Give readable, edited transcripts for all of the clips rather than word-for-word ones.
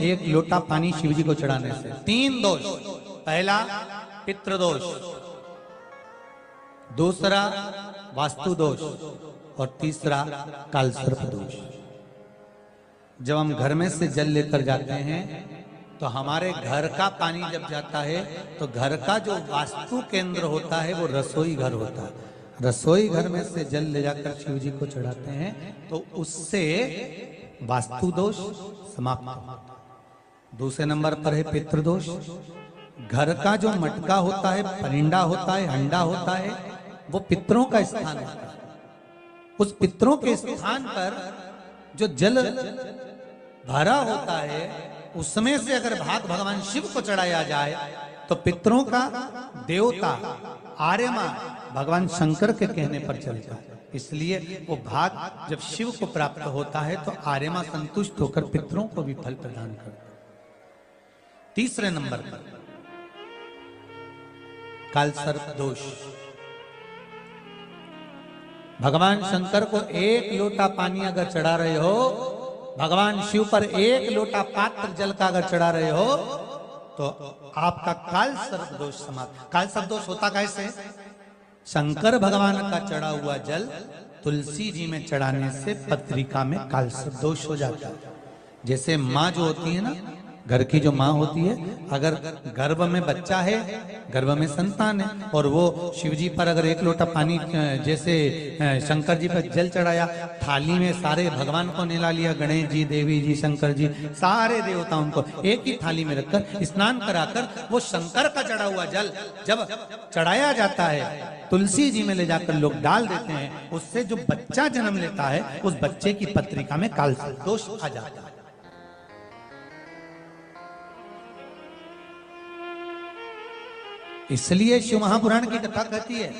एक लोटा पानी शिव जी को चढ़ाने से 3 दोष। पहला पितृदोष, दूसरा वास्तु दोष और तीसरा कालसर्प दोष। जब हम घर में से जल लेकर जाते हैं तो हमारे घर का पानी जब जाता है तो घर का जो वास्तु केंद्र होता है वो रसोई घर होता है। रसोई घर में से जल ले जाकर शिव जी को चढ़ाते हैं तो उससे वास्तु दोष समाप्त होता है। दूसरे नंबर पर है पितृदोष। घर का जो मटका होता है, परिंदा होता है, हंडा होता है, वो पितरों का स्थान होता है। उस पितरों के स्थान पर जो जल भरा होता है उसमें से अगर भाग भगवान शिव को चढ़ाया जाए तो पितरों का देवता आर्यमा भगवान शंकर के कहने पर चलता है। इसलिए वो भाग जब शिव को प्राप्त होता है तो आर्यमा संतुष्ट होकर पितरों को भी फल प्रदान करता है। तीसरे नंबर पर कालसर्प दोष। भगवान शंकर को एक लोटा पानी अगर चढ़ा रहे हो, भगवान शिव पर एक लोटा पात्र जल का अगर चढ़ा रहे हो तो आपका कालसर्प दोष समाप्त। कालसर्प दोष होता कैसे? शंकर भगवान का चढ़ा हुआ जल तुलसी जी में चढ़ाने से पत्रिका में कालसर्प दोष हो जाता है। जैसे माँ जो होती है ना, घर की जो माँ होती है, अगर गर्भ में बच्चा है, गर्भ में संतान है और वो शिव जी पर अगर एक लोटा पानी जैसे शंकर जी पर जल चढ़ाया, थाली में सारे भगवान को निला लिया, गणेश जी, देवी जी, शंकर जी, सारे देवताओं को एक ही थाली में रखकर स्नान कराकर वो शंकर का चढ़ा हुआ जल जब चढ़ाया जाता है तुलसी जी में ले जाकर लोग डाल देते हैं, उससे जो बच्चा जन्म लेता है उस बच्चे की पत्रिका में कालसर्प दोष आ जाता है। इसलिए शिव महापुराण की कथा कहती है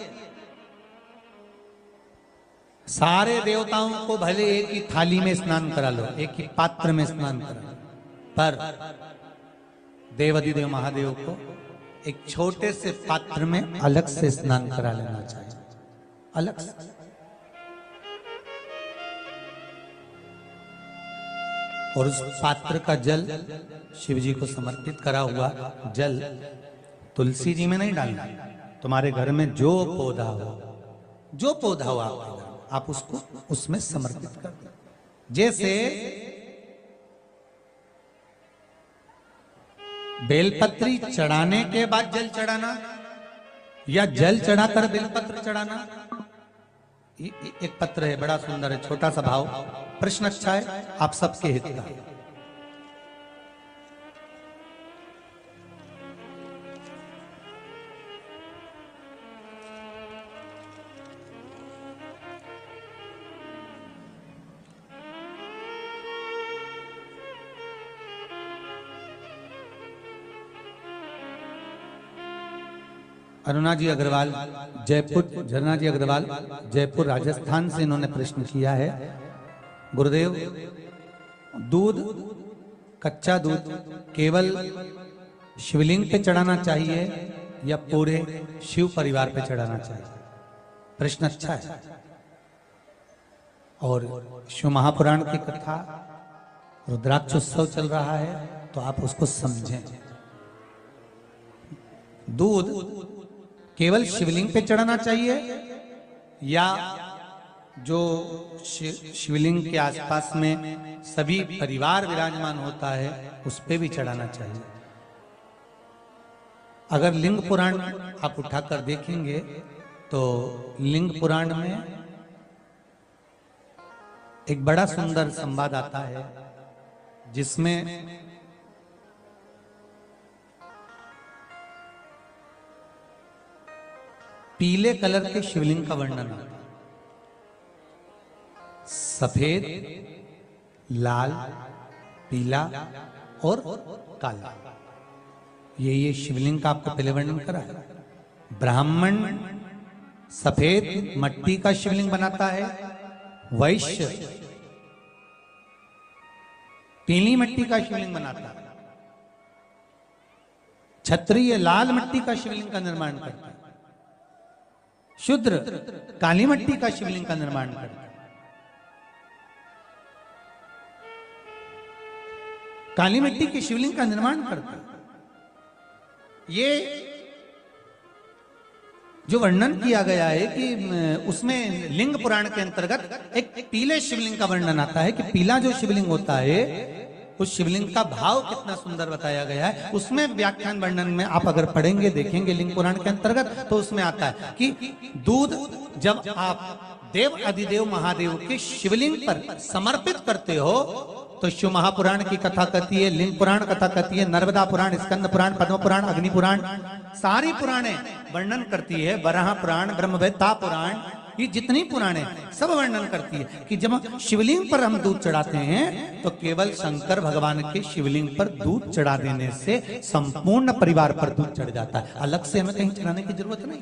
सारे देवताओं को भले एक ही थाली में स्नान करा लो, एक ही पात्र में स्नान करा लो, पर देवाधिदेव महादेव को एक छोटे से पात्र में अलग से स्नान करा लेना चाहिए, अलग से। और उस पात्र का जल शिव जी को समर्पित करा हुआ जल तुलसी जी में नहीं डालना। तुम्हारे घर में जो पौधा हो, जो पौधा हो आपके घर, आप उसको उसमें समर्पित कर दो। जैसे बेलपत्री चढ़ाने के बाद जल चढ़ाना या जल चढ़ाकर बेलपत्र चढ़ाना। एक पत्र है, बड़ा सुंदर है, छोटा सा भाव, प्रश्न अच्छा है, आप सबके हित का। अरुणा जी अग्रवाल जयपुर, झरना जी अग्रवाल जयपुर राजस्थान से इन्होंने प्रश्न किया है, गुरुदेव दूध, कच्चा दूध केवल शिवलिंग पे चढ़ाना चाहिए या पूरे शिव परिवार पे चढ़ाना चाहिए? प्रश्न अच्छा है। और शिव महापुराण की कथा रुद्राक्ष उत्सव चल रहा है तो आप उसको समझें। दूध केवल शिवलिंग पे चढ़ाना चाहिए या जो शिवलिंग के आसपास में सभी परिवार विराजमान होता है उस पे भी चढ़ाना चाहिए? अगर लिंग पुराण आप उठाकर देखेंगे तो लिंग पुराण में एक बड़ा सुंदर संवाद आता है जिसमें पीले कलर के शिवलिंग का वर्णन आता है। सफेद, लाल, पीला और काला, ये शिवलिंग का आपको पहले वर्णन करा है। ब्राह्मण सफेद मट्टी का शिवलिंग बनाता है, वैश्य पीली मट्टी का शिवलिंग बनाता है, क्षत्रिय लाल मट्टी का शिवलिंग का निर्माण करता है, शूद्र काली मट्टी का शिवलिंग का निर्माण करता है। काली मिट्टी के शिवलिंग का निर्माण करते हैं। ये जो वर्णन किया गया है कि उसमें लिंग पुराण के अंतर्गत एक पीले शिवलिंग का वर्णन आता है कि पीला जो शिवलिंग होता है उस शिवलिंग का भाव कितना सुंदर बताया गया है। उसमें व्याख्यान वर्णन में आप अगर पढ़ेंगे देखेंगे लिंग पुराण के अंतर्गत तो उसमें आता है कि दूध जब आप देव अधिदेव महादेव के शिवलिंग पर समर्पित करते हो तो शिव महापुराण की कथा कहती है, लिंग पुराण कथा कहती है, नर्मदा पुराण, स्कंद पुराण, पद्म पुराण, अग्नि पुराण, सारी पुराणे वर्णन करती है। वराह पुराण, ब्रह्मवेत्ता पुराण, ये जितनी पुराणे सब वर्णन करती है कि जब शिवलिंग पर हम दूध चढ़ाते हैं तो केवल शंकर भगवान के शिवलिंग पर दूध चढ़ा देने से संपूर्ण परिवार पर दूध चढ़ जाता है। अलग से हमें कहीं चढ़ाने की जरूरत नहीं,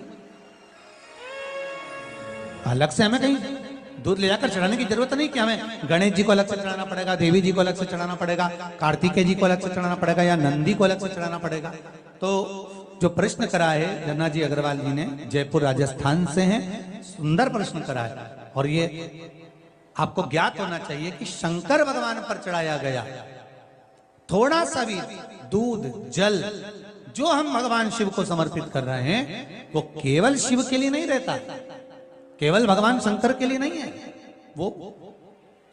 अलग से हमें कहीं दूध ले जाकर चढ़ाने की जरूरत नहीं कि हमें गणेश जी को अलग से चढ़ाना पड़ेगा, देवी जी को अलग से चढ़ाना पड़ेगा, कार्तिकेय जी को अलग से चढ़ाना पड़ेगा या नंदी को अलग से चढ़ाना पड़ेगा। तो जो प्रश्न करा है धन्ना जी अग्रवाल जी ने, जयपुर राजस्थान से हैं, सुंदर प्रश्न करा है। और ये आपको ज्ञात होना चाहिए कि शंकर भगवान पर चढ़ाया गया थोड़ा सा भी दूध जल जो हम भगवान शिव को समर्पित कर रहे हैं वो केवल शिव के लिए नहीं रहता, केवल भगवान शंकर के लिए नहीं है, वो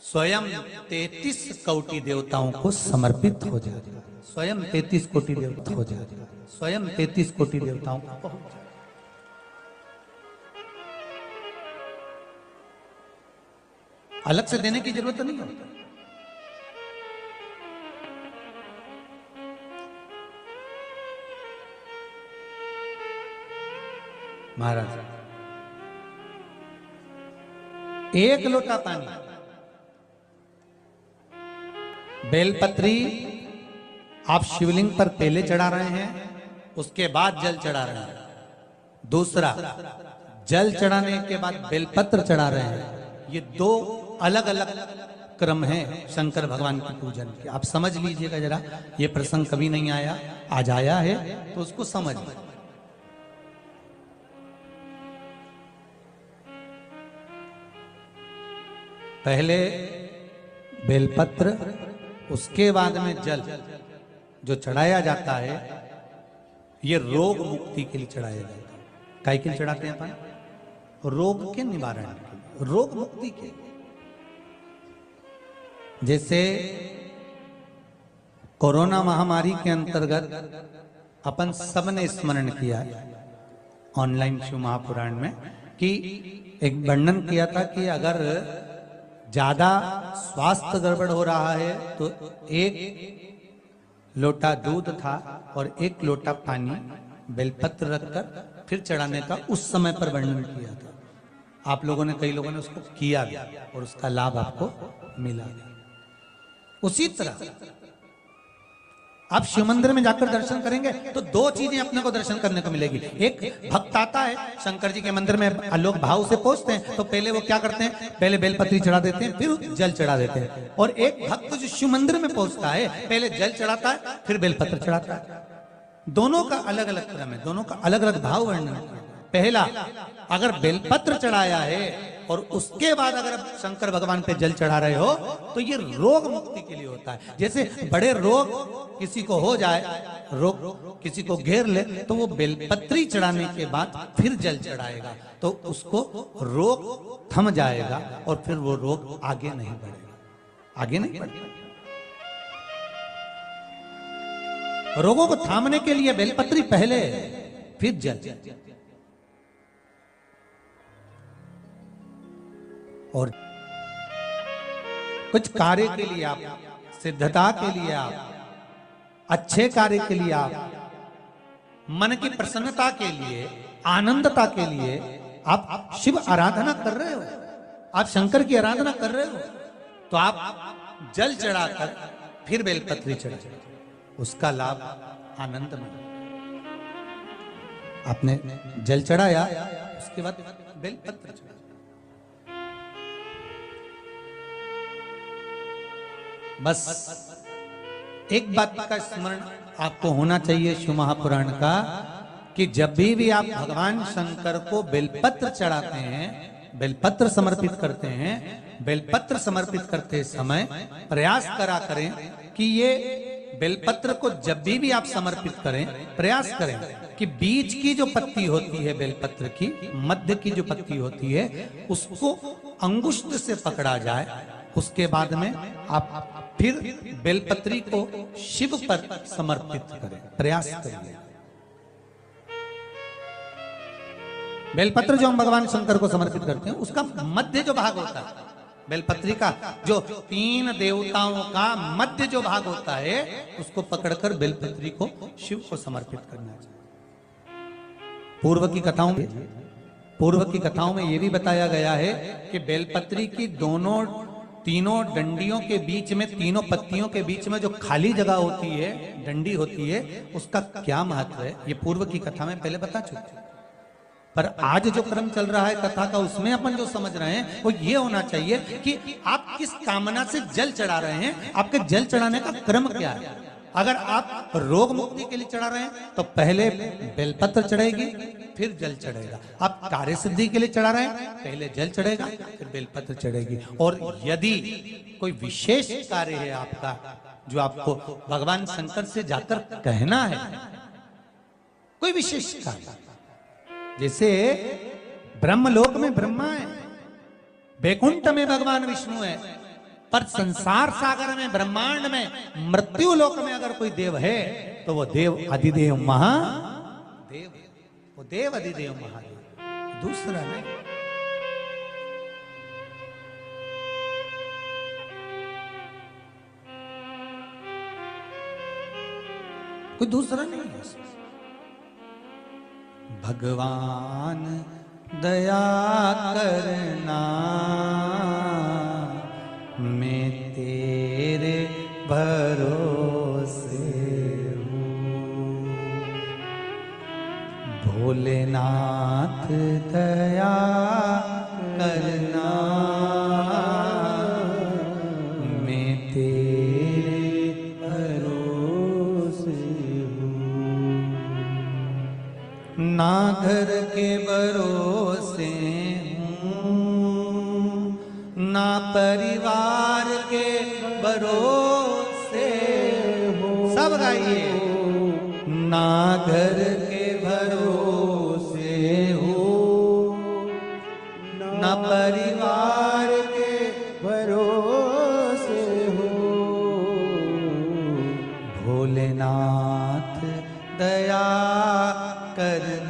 स्वयं 33 कोटि देवताओं को समर्पित हो जाए, स्वयं 33 कोटि देवता हो जाए, स्वयं 33 कोटि देवताओं को पहुंच जाए। अलग से देने की जरूरत नहीं होती। महाराज एक लोटा पानी, बेलपत्री आप शिवलिंग पर पहले चढ़ा रहे हैं, उसके बाद जल चढ़ा रहे हैं। दूसरा, जल चढ़ाने के बाद बेलपत्र चढ़ा रहे हैं। ये दो अलग अलग क्रम है शंकर भगवान की पूजन के। आप समझ लीजिएगा जरा, ये प्रसंग कभी नहीं आया, आज आया है तो उसको समझ। पहले बेलपत्र, उसके बाद में जल जो चढ़ाया जाता है, ये रोग मुक्ति के लिए चढ़ाया जाता है। काय के लिए चढ़ाते हैं अपन? रोग के निवारण के लिए, रोग मुक्ति के लिए। जैसे कोरोना महामारी के अंतर्गत अपन सबने स्मरण किया ऑनलाइन शिव महापुराण में कि एक वर्णन किया था कि अगर ज्यादा स्वास्थ्य गड़बड़ हो रहा है तो एक लोटा दूध था और एक लोटा पानी बेलपत्र रखकर फिर चढ़ाने का उस समय पर वर्णन किया था। आप लोगों ने, कई लोगों ने उसको किया भी और उसका लाभ आपको मिला भी। उसी तरह आप शिव मंदिर में जाकर दर्शन करेंगे तो दो चीजें अपने को दर्शन करने को मिलेगी। एक भक्त आता है शंकर जी के मंदिर में, लोग भाव से पहुंचते हैं तो पहले वो क्या करते हैं, पहले बेलपत्री चढ़ा देते हैं, फिर जल चढ़ा देते हैं। और एक भक्त जो शिव मंदिर में पहुंचता है पहले जल चढ़ाता है फिर बेलपत्र चढ़ाता है। दोनों का अलग अलग क्रम है, दोनों का अलग अलग भाव वर्णन है। पहला, अगर बेलपत्र चढ़ाया है और उसके बाद अगर शंकर भगवान पे जल चढ़ा रहे हो तो ये रोग मुक्ति के लिए होता है। जैसे बड़े रोग किसी को हो जाए, रोग किसी को घेर ले तो वो बेलपत्री चढ़ाने के बाद फिर जल चढ़ाएगा तो उसको रोग थम जाएगा और फिर वो रोग आगे नहीं बढ़ेगा, आगे नहीं बढ़ेगा। रोगों को थामने के लिए बेलपत्री पहले, फिर जल। और कुछ कार्य के लिए आप, सिद्धता के लिए आप, अच्छे कार्य के लिए आप, मन की प्रसन्नता के लिए, आनंदता के लिए आप शिव आराधना कर रहे हो, आप शंकर की आराधना कर रहे हो तो आप जल चढ़ाकर फिर बेलपत्री चढ़ाए, उसका लाभ आनंद में। आपने जल चढ़ाया उसके बाद बेलपत्र चढ़ाया। बस एक बात का स्मरण आपको होना चाहिए शिव महापुराण का कि जब भी आप भगवान शंकर को बेलपत्र चढ़ाते हैं, बेलपत्र समर्पित करते हैं, बेलपत्र समर्पित करते समय प्रयास करा करें कि ये बेलपत्र को जब भी आप समर्पित करें, प्रयास करें कि बीच की जो पत्ती होती है बेलपत्र की, मध्य की जो पत्ती होती है, उसको अंगुष्ठ से पकड़ा जाए। उसके बाद में आप फिर बेलपत्री को शिव पर समर्पित करें, प्रयास करिए। बेलपत्र जो हम भगवान शंकर को समर्पित करते हैं, उसका मध्य जो भाग होता है, बेलपत्री का जो 3 देवताओं का मध्य जो भाग होता है, उसको पकड़कर बेलपत्री को शिव को समर्पित करना चाहिए। पूर्व की कथाओं में यह भी बताया गया है कि बेलपत्री की तीनों डंडियों के बीच में, तीनों पत्तियों के बीच में जो खाली जगह होती है, डंडी होती है, उसका क्या महत्व है, ये पूर्व की कथा में पहले बता चुके। पर आज जो क्रम चल रहा है कथा का, उसमें अपन जो समझ रहे हैं वो ये होना चाहिए कि आप किस कामना से जल चढ़ा रहे हैं, आपके जल चढ़ाने का क्रम क्या है। अगर आप रोग मुक्ति के लिए चढ़ा रहे हैं तो पहले बेलपत्र चढ़ेगी, फिर जल चढ़ेगा। आप कार्य सिद्धि के लिए चढ़ा रहे हैं, पहले जल चढ़ेगा, फिर बेलपत्र चढ़ेगी। और यदि कोई विशेष कार्य है आपका, जो आपको भगवान शंकर से जाकर कहना है, कोई विशेष कार्य, जैसे ब्रह्मलोक में ब्रह्मा है, बैकुंठ में भगवान विष्णु है, पर संसार सागर में, ब्रह्मांड में, मृत्यु लोक में अगर कोई देव है तो वो देव अधिदेव महादेव, वो देव अधिदेव महादेव, दूसरा नहीं। कोई दूसरा नहीं है। भगवान दया करना, मैं तेरे भरोसे हूँ। भोलेनाथ दया करना, मैं तेरे भरोसे हूँ। ना घर के भरोसे हूँ, ना परिवार के भरोसे हूँ। सब गाइए। ना घर के भरोसे हूँ, ना परिवार के भरोसे हूँ। भोलेनाथ दया करना,